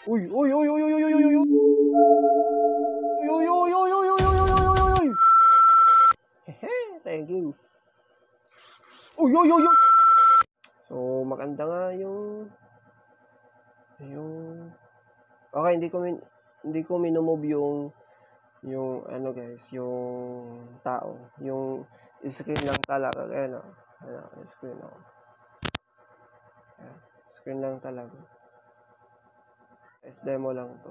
Uy, uy, uy, uy, uy, uy, uy, uy, uy, uy, uy, uy, uy, uy, uy, uy, uy, uy. Hehe, thank you. Uy, uy, uy, uy. So, maganda nga yung okay, hindi ko minomove yung ano guys, yung tao, yung screen lang talaga, ayan screen ako. Ayan, screen lang talaga. Demo lang to.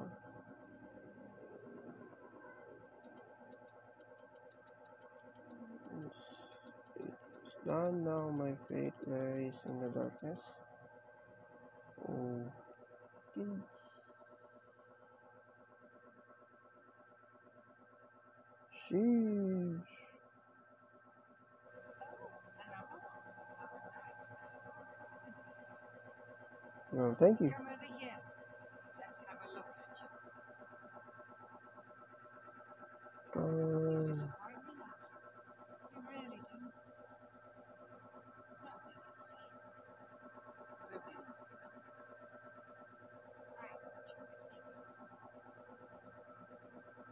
It's done now, my faith lies in the darkness. Okay. Sheesh. Well, thank you. Come over here. Let's have a look at you. You disappoint me, love. You really do. So many feelings. So many desires. I thought you would be good.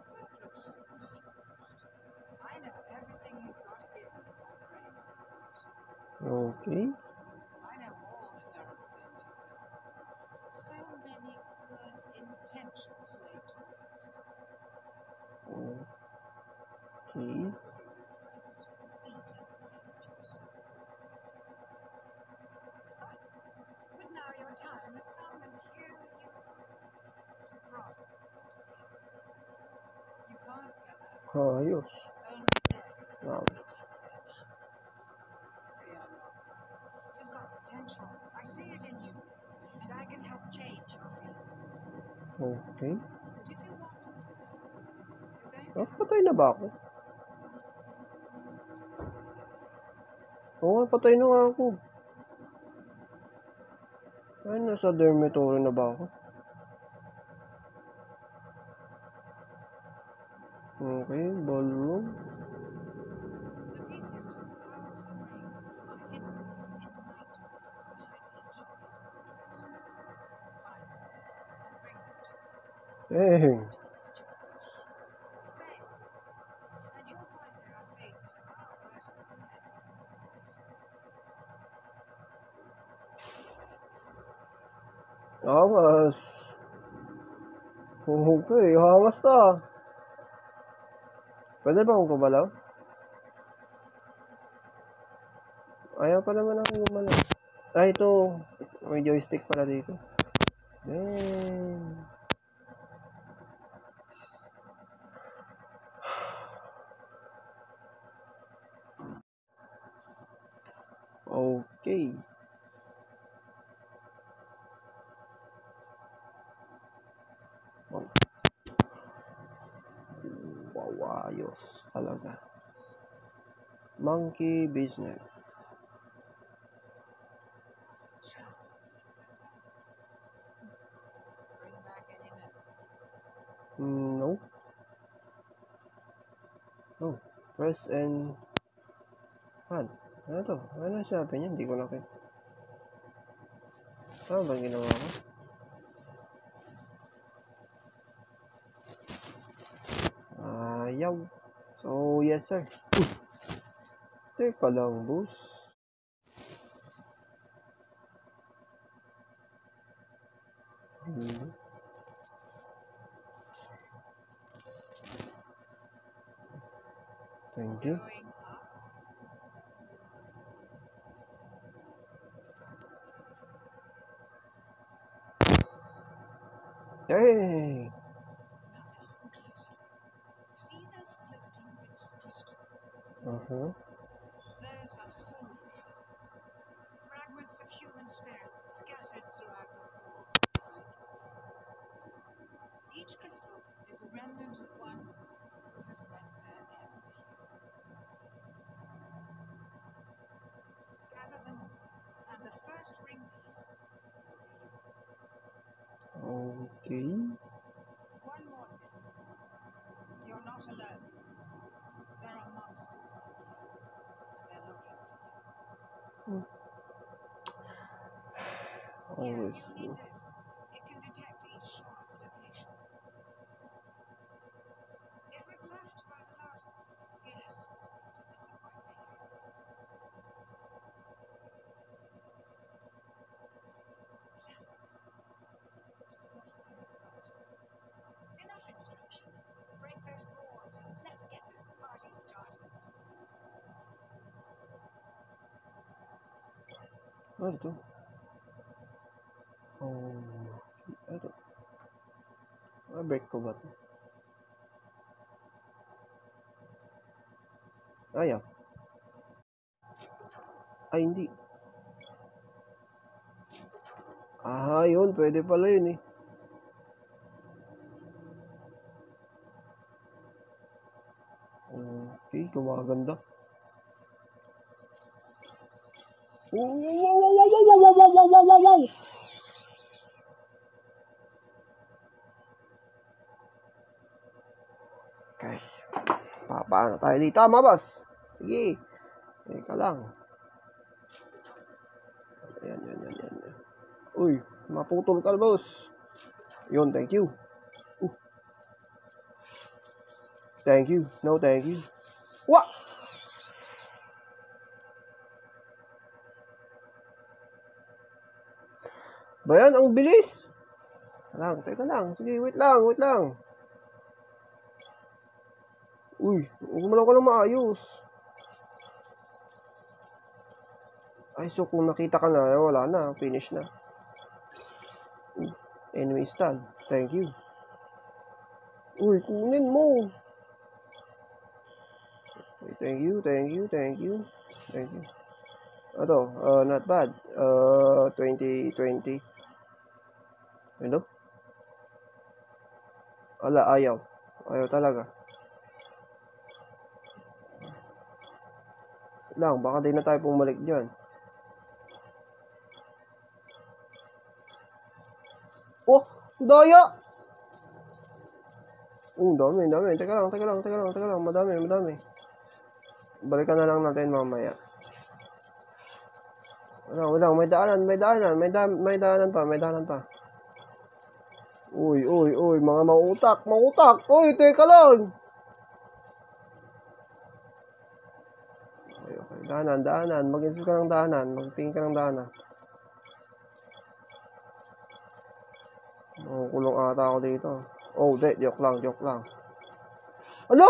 Don't look so confused. I know everything you've got hidden in your brain. Okay. I know all the terrible things you've done. So many good intentions laid to waste. Okay. But now your time has come, and here you are to profit. You can't get out. Ayos. Only death Wow. meets you there. Fear not. You've got potential. I see it in you, and I can help change your fate. Okay. But if you want to, you're going to Oh, have patay to na ba ako? Oo, patay na nga ako. Ay, nasa dormitory na ba ako? Okay, ballroom. The pieces to a powerful ring are hidden in nightmares behind each of these portraits. Find them and bring them to me. Dang. Fail, and you'll find there are fates far worse than death. Angas. Okay, hangas ta. Pwede ba akong gumalaw? Ayaw pa naman akong gumalaw. Ah, ito. May joystick pala dito. Dang. Okay. Wow, ayos talaga. Monkey business. Bring back any memories. No. Oh, press and hand. Ano to? Ano sabi niya? Hindi ko nakita. Ano ba ginawa ko? Ayaw. So, yes sir. Teka lang, boss. Thank you. Going up. Hey! Now listen closely. See those floating bits of crystal? Uh-huh. Those are soul shards. Fragments of human spirit scattered throughout the halls inside your walls. Each crystal is a remnant of one who has met their end here. Gather them all, and the first ring piece will be yours. Okay. One more thing. You're not alone. There are monsters out there, and they're looking for you. Always. Here, you need this. It can detect each shard Ano to? Oh, ito. Break ko ba to? Ayaw. Ay, hindi. Yun. Pwede pala yun eh. Okay, gumaganda. Wow! Okay. Paano tayo dito, boss? Sige. Teka lang. Yan. Uy, maputol ka, boss. Yun, thank you. Thank you. No, thank you. What? Bayan, ang bilis. Teka lang. Sige, wait lang. Uy, gumalaw ka lang maayos. Ay, so kung nakita ka na, wala na. Finish na. Enemy stand. Thank you. Uy, kunin mo. Thank you. Ito, not bad. 2020. Ano? Wala, ayaw. Ayaw talaga. Lang, baka di na tayo pumalik dyan. Oh, daya! Dami. Teka lang. Madami. Balikan na lang natin mamaya. Wala. May daanan pa. Uy. Mga mautak. Uy, teka lang. Okay. Daanan. Mag-insist ka ng daanan. Magtingin ka ng daanan. Kulong ata ako dito. Oh, joke lang. Ano?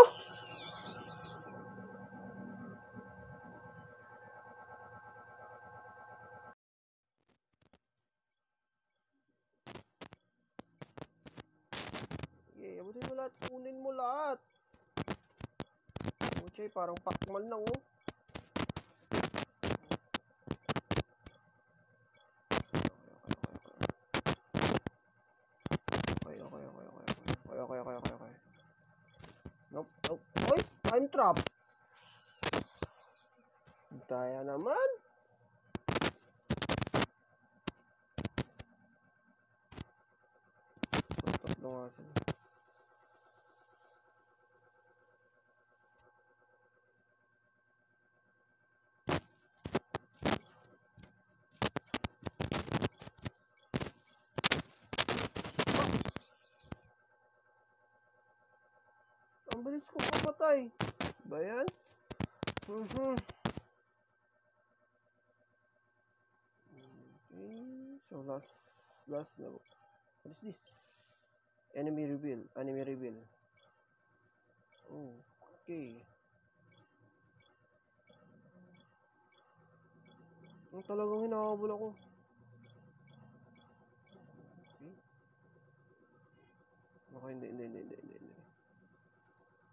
Okay, abutin mo lahat. Kunin mo lahat. Okay, parang pakman lang, oh. Okay. Nope. Oy, time trap. Daya naman. Tatlo nga sila. Ang bilis ko papatay. Ba yan? Okay. So last na. What is this? Enemy reveal. Oh, okay. Ang talagang hinahabol ako. Okay, hindi.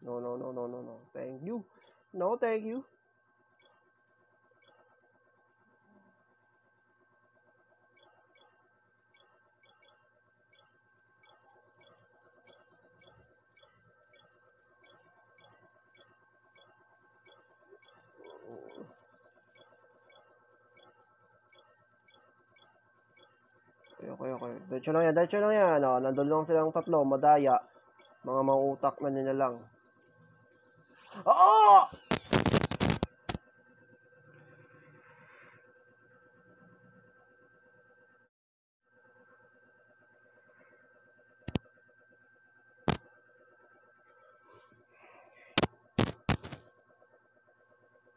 No. Thank you. No, thank you. Okay. Diretso lang yan. Nandun lang silang tatlo. Madaya. Mga mautak na nila lang. Oo!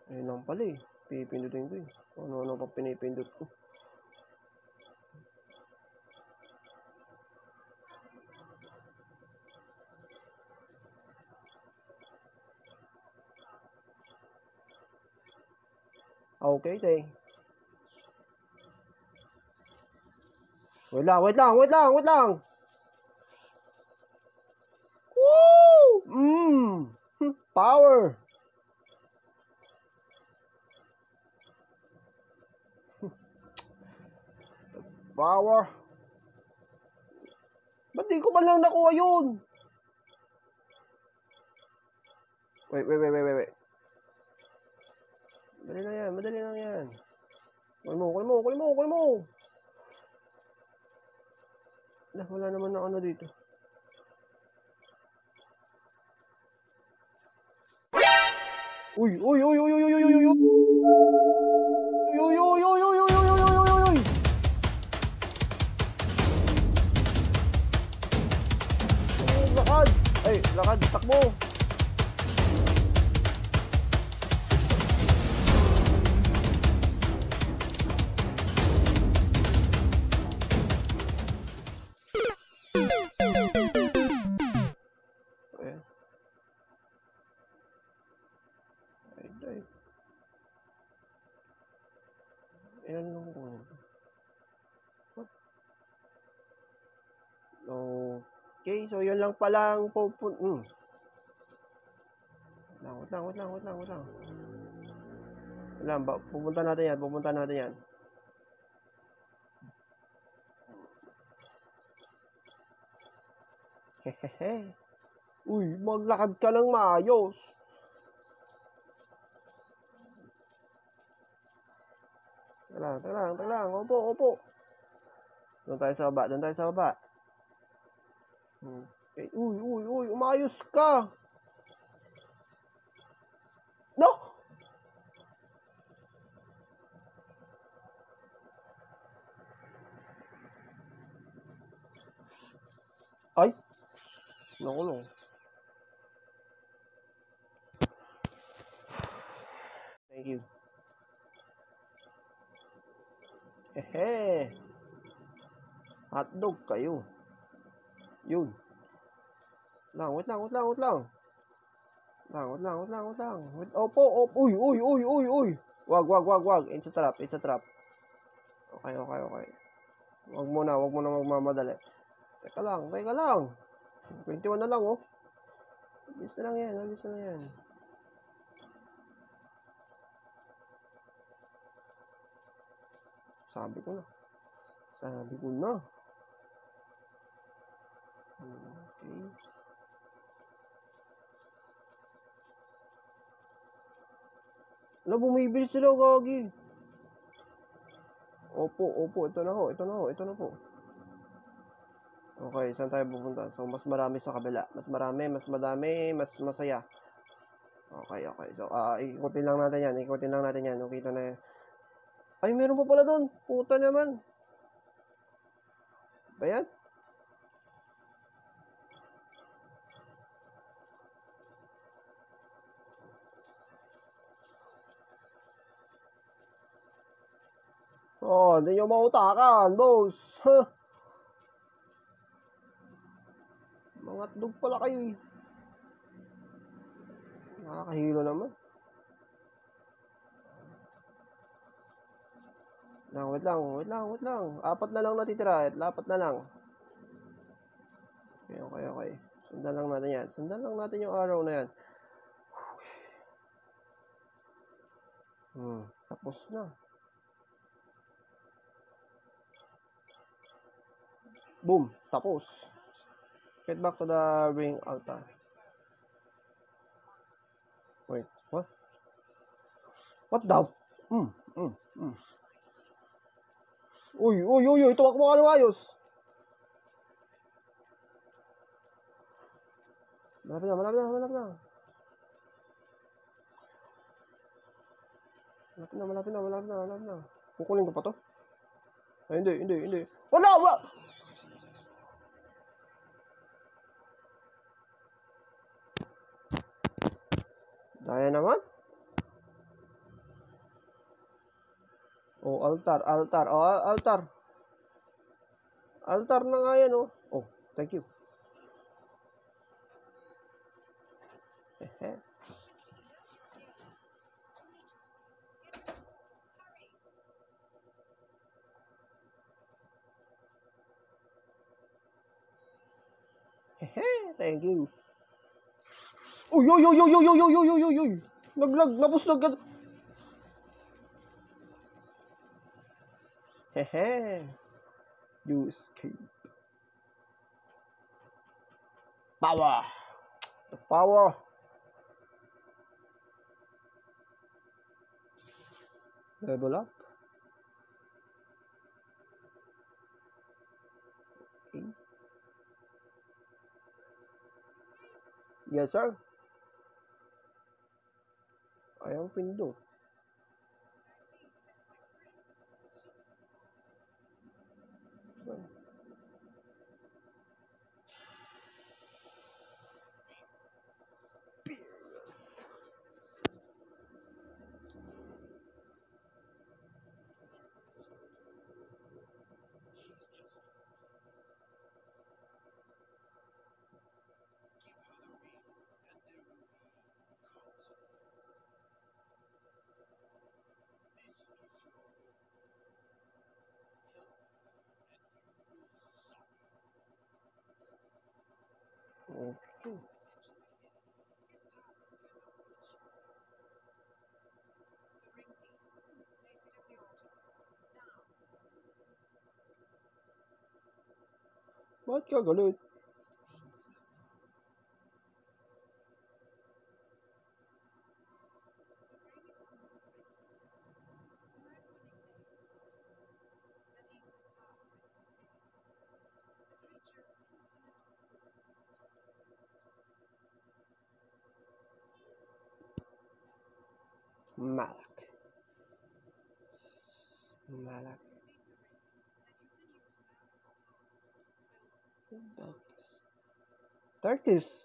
Ayun lang pala eh. Pipindutin ko eh. Ano pa pinipindot ko. Okay, tay. Wait lang, wait lang, wait lang, wait lang. Woo! Power. Power. Ba't di ko ba lang nakuha yun? Wait. Madali lang yan, madali lang yan. Kunin mo. Wala naman na ano dito. Uy. Lakad. Ay, lakad, takbo. Ay. Ayan lang ko. Okay, so yun lang palang Wait lang. Pupunta natin yan. Hehehe. Uy, maglakad ka lang maayos. Teka lang. Opo. Doon tayo sa baba. Okay. Uy, umayos ka. No! Ay! Naku. Thank you. Hehe. Hotdog kayo. Yun. Wait lang. Opo. Uy. Wag. It's a trap. Okay. Wag mo na magmamadali. Teka lang. 21 na lang, oh. Alis na lang yan. Sabi ko na. Okay. Bumibili sila, gagi. Opo. Ito na po. Okay, saan tayo pupunta? So, mas marami sa kabila. Mas madami, mas masaya. Okay. So, ikutin lang natin yan. Nakita na yan. Ay, meron pa pala doon. Puta naman. Ba yan? Hindi nyo mautakan, boss. Huh? Mga hotdog pala kayo eh. Nakakahilo naman. Wait lang. 4 na lang natitira. 4 na lang. Okay. Sundan lang natin yan. Sundan lang natin yung araw na yan. Tapos na. Boom. Tapos. Get back to the ring altar. Wait. What? What the? Uy. Tumakbo ka na ayos. Malapit na. Malapit na. Kukunin ko pa to? Ay, hindi. Wala! Daya naman. Altar. Altar na nga yan, oh. Thank you. Thank you. Uy, uy, uy, uy, uy, uy, uy, uy, uy, uy. Naglag, napuslag ka. Hehe. You escape. Power. The power. Level up. Okay. Yes, sir. Ayaw pindot. Okay. Ba't ka galit? Malak. Malak. Turkish.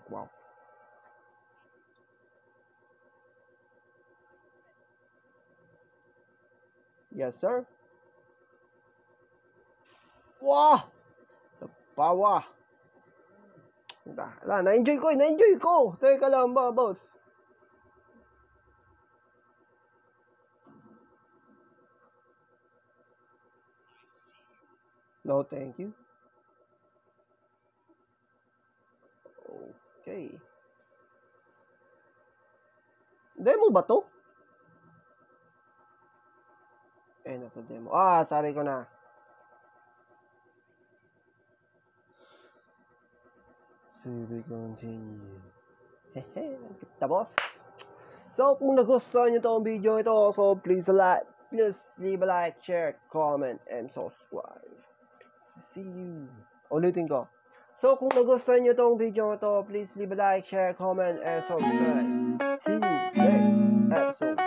Wow. Yes, sir. Wow! The power. Na-enjoy ko, na-enjoy ko. Teka lang ba, boss? No, thank you. Okay. Demo ba to? Nato demo. Sabi ko na. Sabi continue. Hehe, kita boss. So, kung nagustuhan nyo itong video ito, so please leave a like, share, comment, and subscribe. See you. Ulitin ko. So, kung nagustuhan nyo itong video ito, please leave a like, share, comment, and subscribe. See you next episode.